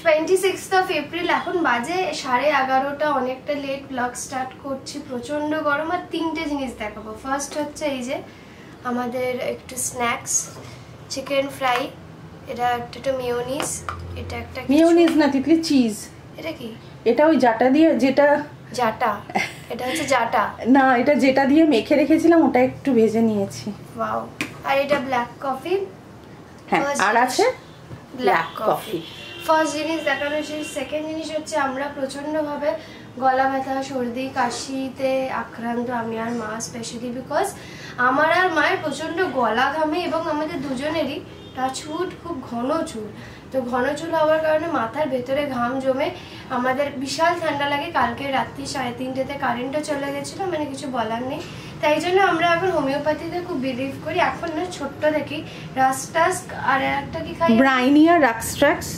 26th April, এখন বাজে 11:30, অনেকটা লেট ব্লগ স্টার্ট করছি। প্রচন্ড গরম। আর তিনটে জিনিস দেখাবো। ফার্স্ট হচ্ছে এই যে আমাদের একটু স্ন্যাক্স, চিকেন ফ্রাই, এটা একটা মেয়োনিজ, এটা একটা মেয়োনিজ না তিতলি, চিজ। এটা কি? এটা ওই জাটা দিয়ে, যেটা জাটা, এটা হচ্ছে জাটা না, এটা যেটা দিয়ে মেখে রেখেছিলাম ওটা একটু ভেজে নিয়েছি। ওয়াও। আর এটা ব্ল্যাক কফি। হ্যাঁ, আর আছে ব্ল্যাক কফি। ফার্স্ট জিনিস দেখানো শেষ। সেকেন্ড জিনিস হচ্ছে আমরা প্রচণ্ডভাবে গলা ব্যথা, সর্দি, কাশিতে আক্রান্ত, আমি আর মা স্পেশালি, বিকজ আমার আর মায়ের প্রচণ্ড গলা ঘামে এবং আমাদের দুজনেরই টাচউড খুব ঘন চুল। তো ঘন চুল হওয়ার কারণে মাথার ভেতরে ঘাম জমে আমাদের বিশাল ঠান্ডা লাগে। কালকে রাত্রি 3:30তে কারেন্টও চলে গেছিলো, মানে কিছু বলার নেই। তাই জন্য আমরা এখন হোমিওপ্যাথিতে খুব বিলিভ করি। এখন না ছোট্ট দেখি রাস্টাস্ক আর একটা কি খাই, ব্রাইনিয়া রাক্সট্রাক্স।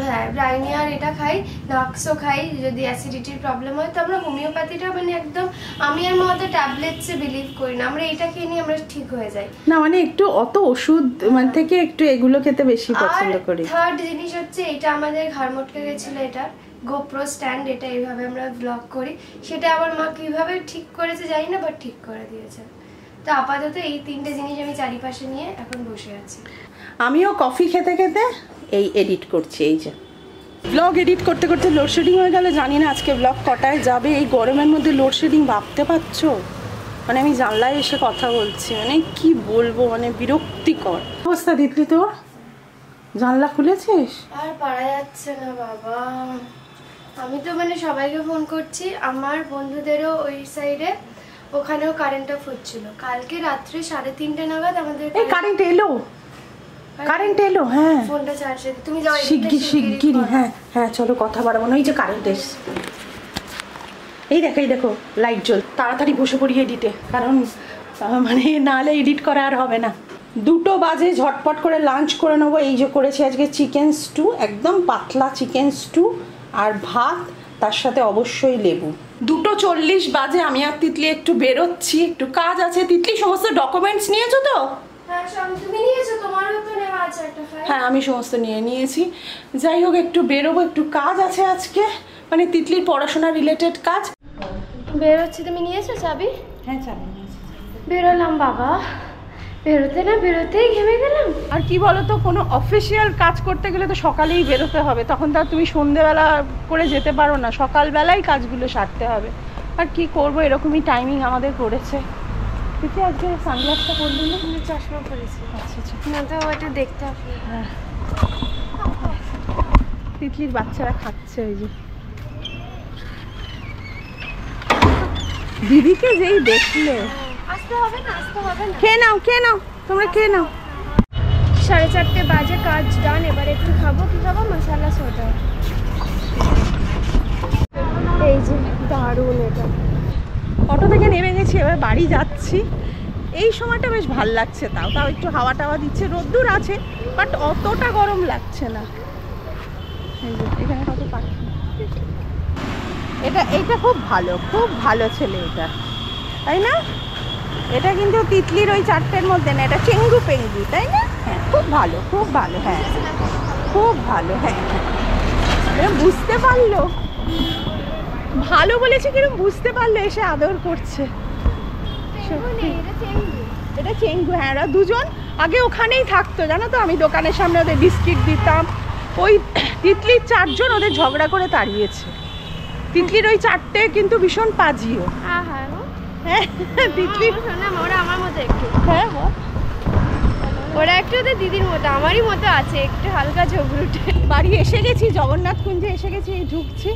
হ্যাঁ, ব্রাইনিয়ার এটা খাই, নাক্সও খাই যদি অ্যাসিডিটির প্রবলেম হয়। তো আমরা হোমিওপ্যাথিটা মানে একদম, আমি আর মা তো ট্যাবলেটসে বিলিভ করি না, আমরা এটা খেয়ে নিয়ে আমরা ঠিক হয়ে যাই না, মানে একটু অত ওষুধ মানে থেকে একটু এগুলো খেতে বেশি পছন্দ করি। থার্ড জিনিস হচ্ছে এটা আমাদের ঘাড় মটকে গেছিল, এটা গোপ্রো স্ট্যান্ড, এটা এইভাবে আমরা ব্লগ করি। সেটা আমার মা কিভাবে ঠিক করেছে জানি না, বাট ঠিক করে দিয়েছে। তো আপাতত এই তিনটে জিনিস আমি চারিপাশে নিয়ে এখন বসে আছি। আমিও কফি খেতে খেতে এই এডিট করছি। এই যে ব্লগ এডিট করতে করতে লোডশেডিং হয়ে গেল। জানি না আজকে ব্লগ কটায় যাবে। এই গরমের মধ্যে লোডশেডিং, ভাবতে পারছো? মানে আমি জানলায় এসে কথা বলছি, মানে কি বলবো, মানে বিরক্তিকর অবস্থা। দিতলি তোর জানলা খুলেছিস? আর পারা যাচ্ছে না বাবা। আমি তো মানে সবাইকে ফোন করছি, আমার বন্ধুদেরও ওই সাইডে, ওখানেও কারেন্ট অফ হচ্ছিল। কালকে রাত্রে 3:30 নাগাদ আমাদের কারেন্ট এলো। কারেন্ট এলো, হ্যাঁ। ফোনটা চার্জে দি, তুমি যাও শিগগিরি। হ্যাঁ হ্যাঁ, চলো কথা বাড়াবো না। এই যে কারেন্ট এসছে, এই দেখো লাইট জ্বল। তাড়াতাড়ি বসে পড়ি এডিটে, কারণ মানে নাহলে এডিট করা আর হবে না। 2টো বাজে, ঝটপট করে লাঞ্চ করে নেবো। এই যে করেছি আজকে চিকেন স্টু, একদম পাতলা চিকেন স্টু আর ভাত, তার সাথে অবশ্যই লেবু। 2:40 বাজে, আমি আর তিতলি একটু বেরোচ্ছি, একটু কাজ আছে। তিতলি সমস্ত ডকুমেন্টস নিয়েছো তো? হ্যাঁ, আমি সমস্ত নিয়ে নিয়েছি। যাই হোক, একটু বেরোবো, একটু কাজ আছে আজকে, মানে তিতলির পড়াশোনা রিলেটেড কাজ। বেরোচ্ছি। তুমি নিয়েছো চাবি? হ্যাঁ, চাবি নিয়েছি। বেরোলাম বাবা। বেরোতে না বেরোতেই ঘেমে গেলাম। আর কি বলতো, কোনো অফিসিয়াল কাজ করতে গেলে তো সকালেই বেরোতে হবে, তখন তো আর তুমি সন্ধেবেলা করে যেতে পারো না, সকালবেলাই কাজগুলো সারতে হবে। আর কি করবো, এরকমই টাইমিং আমাদের করেছে। তিতলি আজকে সানগ্লাসটা পরলি না? চশমা পরেছি। আচ্ছা আচ্ছা, না তো ওটা দেখতে হবে। হ্যাঁ। তিতলির বাচ্চারা খাচ্ছে, ওই যে দিদিকে যেই দেখলে। আসতে হবে না। খেয়ে নাও তোমরা, খেয়ে নাও। 4:30 বাজে, কাজ ডান। এবার একটু খাবো। কি খাবো? মশলা সোডা। এই যে দারুণ এটা। অটো থেকে নেমে গেছি, এবার বাড়ি যাচ্ছি। এই সময়টা বেশ ভাল লাগছে, তাও একটু হাওয়া টাওয়া দিচ্ছে, রোদ্দুর আছে, বাট অতটা গরম লাগছে না। এই যে এখানে কত পাখি। এটা খুব ভালো ছেলে এটা, তাই না? এটা কিন্তু তিতলির ওই 4টের মধ্যে না, এটা চেঙ্গু পেঙ্গু, তাই না? হ্যাঁ, খুব ভালো। হ্যাঁ, খুব ভালো। হ্যাঁ, বুঝতে পারলো, ভালো বলেছে, কিরকম বুঝতে পারলো, এসে আদর করছে। এটা চেঙ্গু। হ্যাঁ, ওরা দুজন আগে ওখানেই থাকতো, জানো তো। আমি দোকানের সামনে ওদের বিস্কিট দিতাম। ওই তিতলির 4জন ওদের ঝগড়া করে তাড়িয়েছে। তিতলির ওই 4টে কিন্তু ভীষণ পাজিও। হ্যাঁ, তিতলি ওরা আমার মতো একটু। হ্যাঁ, ওরা একটু ওদের দিদির মতো, আমারই মতো আছে, একটু হালকা ঝগড়ুটে। বাড়ি এসে গেছি, জগন্নাথ কুঞ্জে এসে গেছি, এই ঢুকছি।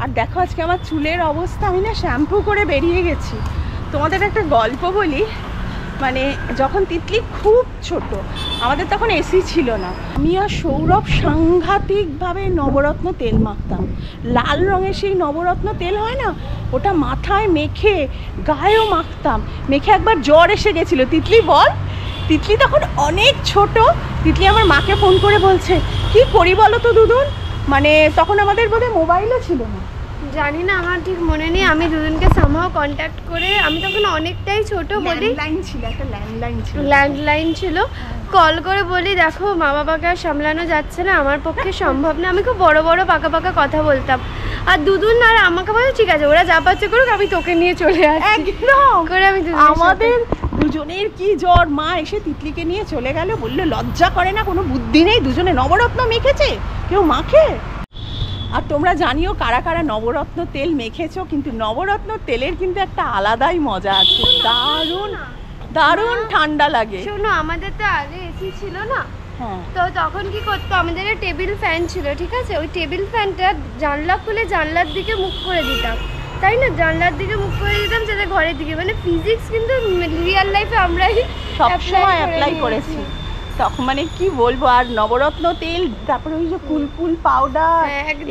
আর দেখো আজকে আমার চুলের অবস্থা, আমি না শ্যাম্পু করে বেরিয়ে গেছি। তোমাদের একটা গল্প বলি, মানে যখন তিতলি খুব ছোট, আমাদের তখন এসি ছিল না, আমি আর সৌরভ সাংঘাতিকভাবে নবরত্ন তেল মাখতাম। লাল রঙের সেই নবরত্ন তেল হয় না, ওটা মাথায় মেখে গায়েও মাখতাম। মেখে একবার জ্বর এসে গেছিলো। তিতলি বল, তিতলি তখন অনেক ছোট। তিতলি আমার মাকে ফোন করে বলছে, কি করি বলো তো দুদুন, মানে তখন আমাদের বোধহয় মোবাইলও ছিল না, জানি না, আমার ঠিক মনে নেই। আমি দুজনকে সামহাও কন্ট্যাক্ট করে, আমি তখন অনেকটাই ছোট বলি, ল্যান্ডলাইন ছিল, কল করে বলি দেখো মা বাবাকে আর সামলানো যাচ্ছে না, আমার পক্ষে সম্ভব না। আমি খুব বড় বড় পাকা পাকা কথা বলতাম। আর দুদুন আর আমাকে বলে ঠিক আছে ওরা যা পাচ্ছে করুক, আমি তোকে নিয়ে চলে আসি। একদম করে আমি আমাদের দুজনের কি জ্বর, মা এসে তিতলিকে নিয়ে চলে গেল, বললো লজ্জা করে না, কোনো বুদ্ধি নেই, দুজনে নবরত্ন মেখেছে, কেউ মাখে। আর তোমরা জানিও কারা কারা নবরত্ন তেল মেখেছো, কিন্তু নবরত্ন তেলের কিন্তু একটা আলাদাই মজা আছে, দারুণ দারুণ ঠান্ডা লাগে। শোনো আমাদের তো আগে এসি ছিল না, হ্যাঁ তো তখন কি করতো, আমাদের টেবিল ফ্যান ছিল, ঠিক আছে, ওই টেবিল ফ্যানটা জানলা খুলে জানলার দিকে মুখ করে দিতাম, তাই না, জানলার দিকে মুখ করে দিতাম যাতে ঘরের দিকে, মানে ফিজিক্স কিন্তু রিয়েল লাইফে আমরাই সবসময় অ্যাপ্লাই করেছি তখন, মানে কি বলবো। আর নবরত্ন তেল, তারপরে ওই যে কুলকুল পাউডার,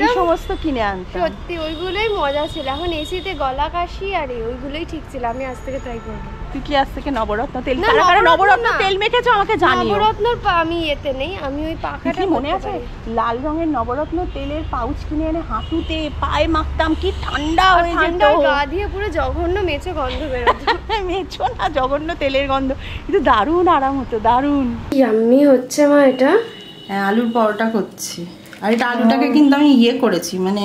এই সমস্ত কিনে আনতাম, সত্যি ওইগুলোই মজা ছিল। এখন এসিতে গলা কাশি আর ওইগুলোই ঠিক ছিল। আমি আজ থেকে ট্রাই করবো। তুই কি আজ থেকে নবরত্ন তেল, কারা কারা নবরত্ন তেল মেখেছো আমাকে জানিও। নবরত্নর আমি এতে নেই, আমি ওই পাখাটা মনে আছে লাল রঙের নবরত্ন তেলের পাউচ কিনে এনে হাঁটুতে পায়ে মাখতাম, কি ঠান্ডা হয়ে যেত, গা দিয়ে পুরো জঘন্য মেচে গন্ধ বেরোতো। মেছো না, জঘন্য তেলের গন্ধ, কিন্তু দারুণ আরাম হতো, দারুণ। ইয়াম্মি হচ্ছে মা এটা। হ্যাঁ আলুর পরোটা করছি, আর এটা আলুটাকে কিন্তু আমি করেছি, মানে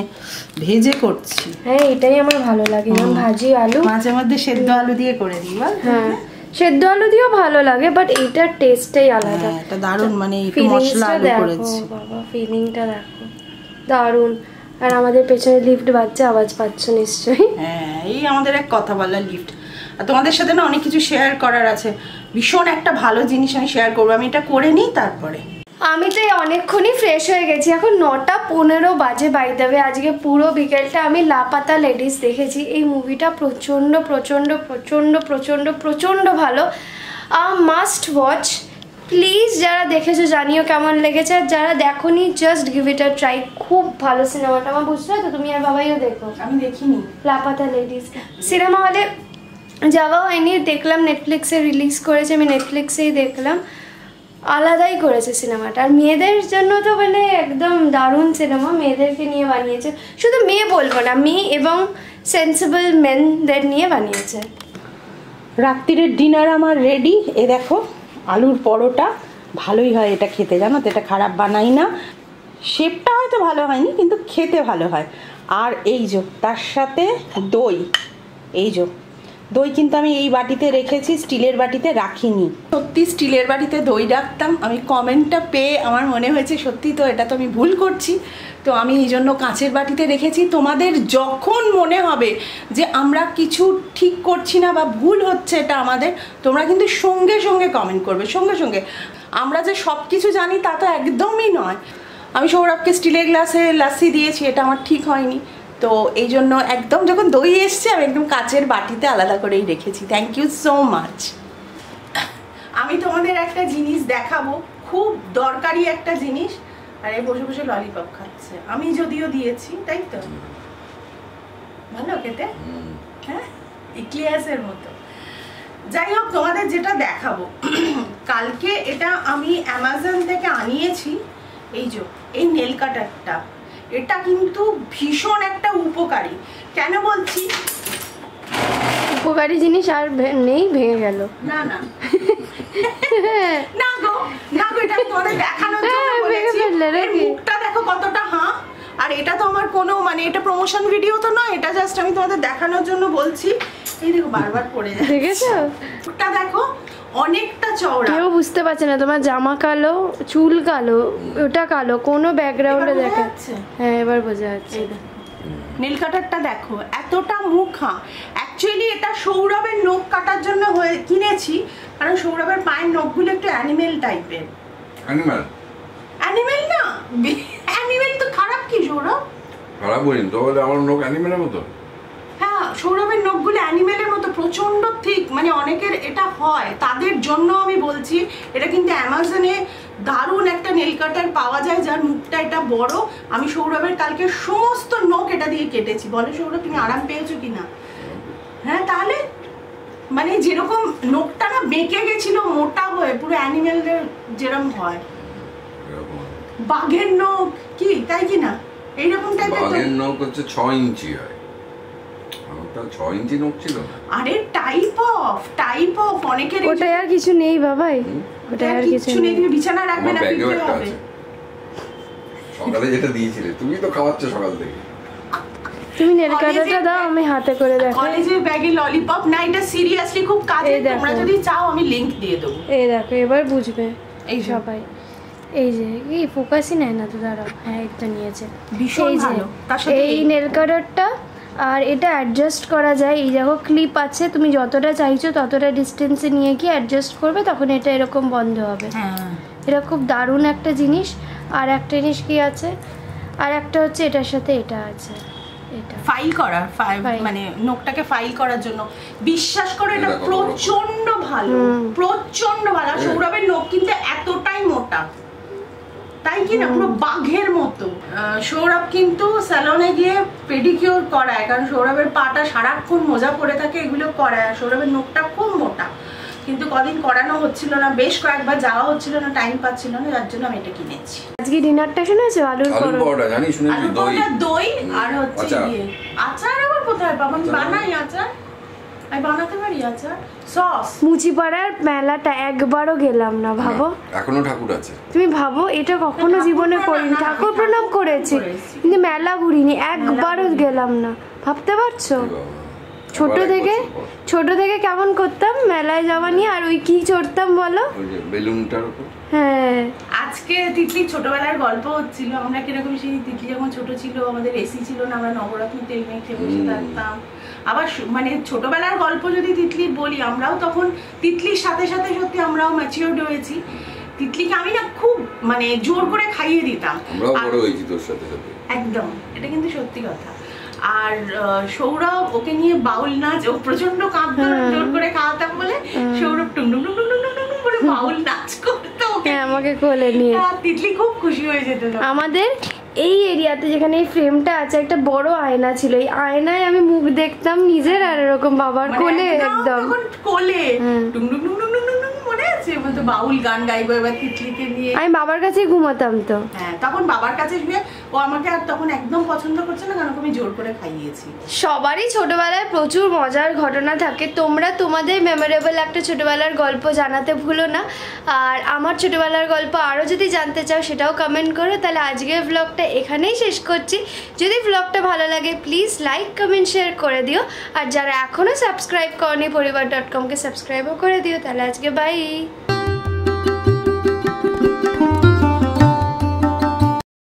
ভেজে করছি। হ্যাঁ এটাই আমার ভালো লাগে, ভাজি আলু, মাঝে মধ্যে সেদ্ধ আলু দিয়ে করে দিই বল। হ্যাঁ সেদ্ধ আলু দিয়েও ভালো লাগে, বাট এটার টেস্টটাই আলাদা। এটা দারুণ, মানে একটু মশলা আলু করেছি। বাবা ফিলিংটা দেখো, দারুণ। আর আমাদের পেছনে লিফট বাজছে, আওয়াজ পাচ্ছ নিশ্চয়ই। হ্যাঁ এই আমাদের এক কথা বলা লিফট। আর তোমাদের সাথে না অনেক কিছু শেয়ার করার আছে, ভীষণ একটা ভালো জিনিস আমি শেয়ার করবো, আমি এটা করে নিই তারপরে। আমি তো অনেকক্ষণই ফ্রেশ হয়ে গেছি, এখন 9:15 বাজে। বাই দ্য ওয়ে আজকে পুরো বিকেলটা আমি লাপাতা লেডিস দেখেছি। এই মুভিটা প্রচণ্ড প্রচণ্ড প্রচণ্ড প্রচণ্ড প্রচণ্ড ভালো, মাস্ট ওয়াচ। প্লিজ যারা দেখেছো জানিও কেমন লেগেছে, আর যারা দেখোনি just give it a try. খুব ভালো সিনেমাটা, আমার বুঝতে তো তুমি আর বাবাইও দেখো। আমি দেখিনি লাপাতা লেডিস। সিনেমা হলে যাওয়া হয়নি, দেখলাম নেটফ্লিক্সে রিলিজ করেছে, আমি নেটফ্লিক্সেই দেখলাম। আলাদাই করেছে সিনেমাটা, আর মেয়েদের জন্য তো মানে একদম দারুণ সিনেমা, মেয়েদেরকে নিয়ে বানিয়েছে। শুধু মেয়ে বলবো না, মেয়ে এবং সেন্সিবল মেনদের নিয়ে বানিয়েছে। রাত্রিরের ডিনার আমার রেডি। এ দেখো আলুর পরোটা, ভালোই হয় এটা খেতে, জানো তো, এটা খারাপ বানাই না। শেপটা হয়তো ভালো হয়নি, কিন্তু খেতে ভালো হয়। আর এই যে তার সাথে দই, এই যে দই কিন্তু আমি এই বাটিতে রেখেছি, স্টিলের বাটিতে রাখিনি। সত্যি স্টিলের বাটিতে দই রাখতাম, আমি কমেন্টটা পেয়ে আমার মনে হয়েছে সত্যি তো এটা তো আমি ভুল করছি, তো আমি এই জন্য কাঁচের বাটিতে রেখেছি। তোমাদের যখন মনে হবে যে আমরা কিছু ঠিক করছি না বা ভুল হচ্ছে এটা আমাদের, তোমরা কিন্তু সঙ্গে সঙ্গে কমেন্ট করবে, সঙ্গে সঙ্গে। আমরা যে সব কিছু জানি তা তো একদমই নয়। আমি সৌরভকে স্টিলের গ্লাসে লাসি দিয়েছি, এটা আমার ঠিক হয়নি, তো এই জন্য একদম যখন দই এসছে আমি একদম কাচের বাটিতে আলাদা করেই রেখেছি। Thank you so much. আমি তোমাদের একটা জিনিস দেখাবো, খুব দরকারি একটা জিনিস। আর এই বসে বসে ললিপপ খাচ্ছে, আমি যদিও দিয়েছি, তাই তো ভালো খেতে, হ্যাঁ ইক্লিয়াসের মতো। যাই হোক তোমাদের যেটা দেখাবো, কালকে এটা আমি অ্যামাজন থেকে আনিয়েছি। এই যে এই নেল কাটারটা, এটা কিন্তু ভীষণ একটা উপকারী। কেন বলছি উপকারী জিনিস আর নেই, ভেঙে গেল। না না না গো, না গো, এটা তোমাদের দেখানোর জন্য বলেছি। এর মুখটা দেখো কতটা, হ্যাঁ। আর এটা তো আমার কোনো মানে এটা প্রমোশন ভিডিও তো নয়, এটা জাস্ট আমি তোমাদের দেখানোর জন্য বলছি। এই দেখো বারবার পড়ে যায়, দেখেছো? মুখটা দেখো অনেকটা চওড়া, কেউ বুঝতে পারছে না তোমার জামা কালো, চুল কালো, ওটা কালো, কোনো ব্যাকগ্রাউন্ডে দেখা যাচ্ছে। হ্যাঁ এবার বোঝা যাচ্ছে। নীল কাটারটা দেখো এতটা মুখা। অ্যাকচুয়ালি এটা সৌরভের নখ কাটার জন্য কিনেছি, কারণ সৌরভের পায়ের নখগুলো একটু অ্যানিমেল টাইপের। অ্যানিমেল না, অ্যানিমেল তো খারাপ কি সৌরভ? খারাপ বলিনি তো, বলে আমার নখ অ্যানিমেলের মতো। হ্যাঁ সৌরভের নখগুলো অ্যানিমেলের মতো প্রচন্ড ঠিক, মানে অনেকের এটা হয়, তাদের জন্য আমি বলছি। এটা কিন্তু অ্যামাজনে দারুণ একটা নেল কাটার পাওয়া যায়, যার মুখটা এটা বড়। আমি সৌরভের কালকে সমস্ত নখ এটা দিয়ে কেটেছি। বলো সৌরভ তুমি আরাম পেয়েছো কিনা? হ্যাঁ তাহলে মানে যেরকম নখটা না বেঁকে গেছিল মোটা হয়ে, পুরো অ্যানিমেলদের যেরকম হয়, বাঘের নখ কি, তাই কি না? এইরকম টাইপের। বাঘের নখ হচ্ছে 6 ইঞ্চি হয়, আমার তো 6 ইঞ্চি নখ ছিল না। আরে টাইপ অফ অনেকের। ওটা আর কিছু নেই বাবাই, ওটা আর কিছু নেই। তুমি বিছানা রাখবে না, ব্যাগেও ফিরতে একটা হবে। আছে, সকালে যেটা দিয়েছিলে তুমি তো খাওয়াচ্ছ সকাল থেকে। তুমি নেল কাটারটা দাও, আমি হাতে করে দেখাই। কলেজের ব্যাগে ললিপপ না, এটা সিরিয়াসলি খুব কাজে। তোমরা যদি চাও আমি লিংক দিয়ে দেবো। এই দেখো এবার বুঝবে এই সবাই। এই যে এই ফোকাসই নেয় না তো, দাঁড়াও। হ্যাঁ এটা নিয়েছে ভীষণ এই যে ভালো। তার সাথে এই নেল কাটারটা, আর এটা অ্যাডজাস্ট করা যায়। এই দেখো ক্লিপ আছে, তুমি যতটা চাইছো ততটা ডিস্টেন্সে নিয়ে গিয়ে অ্যাডজাস্ট করবে, তখন এটা এরকম বন্ধ হবে। হ্যাঁ, এটা খুব দারুণ একটা জিনিস। আর একটা জিনিস কি আছে, আর একটা হচ্ছে এটার সাথে এটা আছে, এটা ফাইল করার মানে নখটাকে ফাইল করার জন্য। বিশ্বাস করে এটা প্রচন্ড ভালো, প্রচন্ড ভালো। সৌরভের নখ কিন্তু এতটাই মোটা, তাই কি না, পুরো বাঘের মতো। সৌরভ কিন্তু স্যালনে গিয়ে পেডিকিউর করায়, কারণ সৌরভের পাটা সারাক্ষণ মোজা পরে থাকে, এগুলো করায়। সৌরভের নখটা খুব মোটা, কিন্তু কদিন করানো হচ্ছিল না, বেশ কয়েকবার যাওয়া হচ্ছিল না, টাইম পাচ্ছিল না, যার জন্য আমি এটা কিনেছি। আজকে ডিনারটা শুনেছো? আলুর পরোটা জানি, শুনেছি। দই আর হচ্ছে আচার। আবার কোথায় পাবো? আমি বানাই আচার, আমি বানাতে পারি আচার। সস। মুচিপাড়ার মেলাটা একবারও গেলাম না, ভাবো। এখনো ঠাকুর আছে? তুমি ভাবো, এটা কখনো জীবনে করিনি। ঠাকুর প্রণাম করেছি কিন্তু মেলা ঘুরিনি, একবারও গেলাম না। ভাবতে পারছো? ছোট থেকে কেমন করতাম মেলায় যাওয়া নিয়ে, আর ওই কি চড়তাম বলো, বেলুনটার উপর। হ্যাঁ, আজকে তিতলি ছোটবেলার গল্প হচ্ছিল। আমরা কিরকম সেই তিতলি যখন ছোট ছিল, আমাদের এসি ছিল না, আমরা নবরত্ন তেল মেখে বসে থাকতাম। আবার মানে ছোটবেলার গল্প যদি তিতলির বলি, আমরাও তখন তিতলির সাথে সাথে সত্যি আমরাও ম্যাচিওরড হয়েছি। তিতলিকে আমি না খুব মানে জোর করে খাইয়ে দিতাম, আমরাও বড় হয়েছি তোর সাথে সাথে। একদম, এটা কিন্তু সত্যি কথা। আর সৌরভ ওকে নিয়ে বাউল নাচ, ও প্রচন্ড কাঁদতো, জোর করে খাওয়াতাম বলে সৌরভ টুংটুং টুংটুং টুংটুং করে বাউল নাচ করতো, আমাকে কোলে নিয়ে। তিতলি খুব খুশি হয়ে যেত। আমাদের এই এরিয়াতে যেখানে এই ফ্রেমটা আছে, একটা বড় আয়না ছিল। এই আয়নায় আমি মুখ দেখতাম নিজের, আর এরকম বাবার কোলে, একদম কোলে টুংটুং টুংটুং টুংটুং, মনে আছে? বলতো বাউল গান গাইবো এবার তিতলিকে নিয়ে। আমি বাবার কাছেই ঘুমাতাম তো। হ্যাঁ, তখন বাবার কাছে শুয়ে ও আমাকে আর তখন একদম পছন্দ করছে না, কারণ আমি জোর করে খাইয়েছি। সবারই ছোটবেলায় প্রচুর মজার ঘটনা থাকে। তোমরা তোমাদের মেমোরেবল একটা ছোটবেলার গল্প জানাতে ভুলো না। আর আমার ছোটবেলার গল্প আরও যদি জানতে চাও সেটাও কমেন্ট করো। তাহলে আজকের ব্লগটা এখানেই শেষ করছি। যদি ব্লগটা ভালো লাগে প্লিজ লাইক কমেন্ট শেয়ার করে দিও। আর যারা এখনও সাবস্ক্রাইব করনি পরিবার.com কে সাবস্ক্রাইবও করে দিও। তাহলে আজকে বাই।